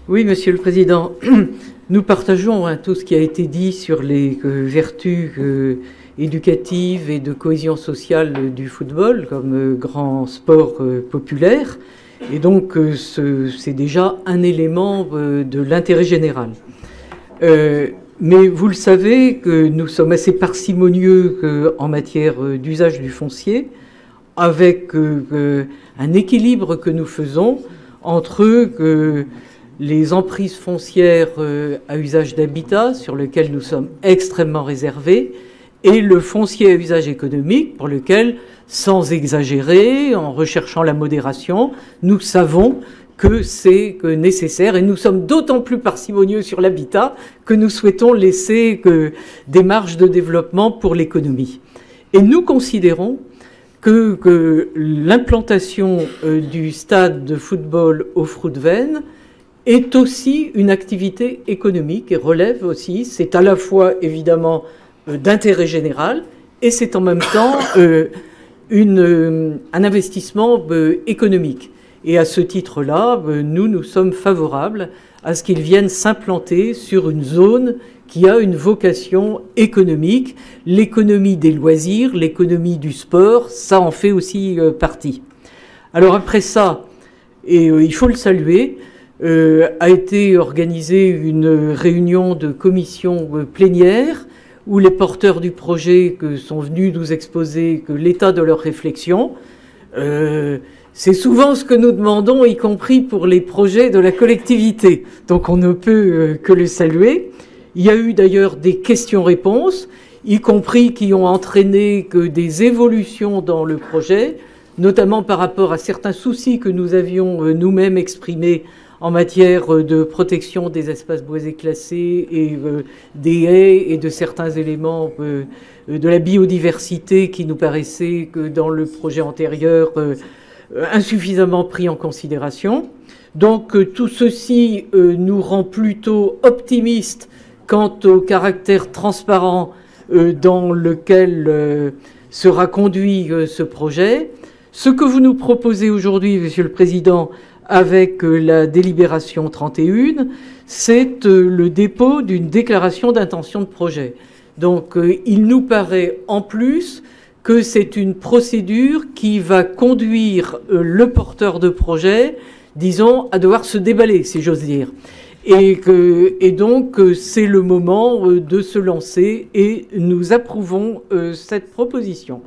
Oui, Monsieur le Président, nous partageons tout ce qui a été dit sur les vertus éducatives et de cohésion sociale du football comme grand sport populaire. Et donc, c'est déjà un élément de l'intérêt général. Mais vous le savez que nous sommes assez parcimonieux en matière d'usage du foncier, avec un équilibre que nous faisons entre les emprises foncières à usage d'habitat, sur lequel nous sommes extrêmement réservés, et le foncier à usage économique, pour lequel, sans exagérer, en recherchant la modération, nous savons que c'est nécessaire, et nous sommes d'autant plus parcimonieux sur l'habitat que nous souhaitons laisser des marges de développement pour l'économie. Et nous considérons que l'implantation du stade de football au Fruitven est aussi une activité économique et relève aussi, c'est à la fois évidemment d'intérêt général et c'est en même temps un investissement économique. Et à ce titre-là, nous sommes favorables à ce qu'ils viennent s'implanter sur une zone qui a une vocation économique. L'économie des loisirs, l'économie du sport, ça en fait aussi partie. Alors après ça, et il faut le saluer, a été organisée une réunion de commission plénière où les porteurs du projet sont venus nous exposer l'état de leur réflexion. C'est souvent ce que nous demandons, y compris pour les projets de la collectivité. Donc on ne peut que le saluer. Il y a eu d'ailleurs des questions-réponses, y compris qui ont entraîné des évolutions dans le projet, notamment par rapport à certains soucis que nous avions nous-mêmes exprimés en matière de protection des espaces boisés classés et des haies et de certains éléments de la biodiversité qui nous paraissaient que dans le projet antérieur insuffisamment pris en considération. Donc tout ceci nous rend plutôt optimistes quant au caractère transparent dans lequel sera conduit ce projet. Ce que vous nous proposez aujourd'hui, Monsieur le Président, avec la délibération 31, c'est le dépôt d'une déclaration d'intention de projet. Donc il nous paraît en plus que c'est une procédure qui va conduire le porteur de projet, disons, à devoir se déballer, si j'ose dire. Et donc c'est le moment de se lancer et nous approuvons cette proposition.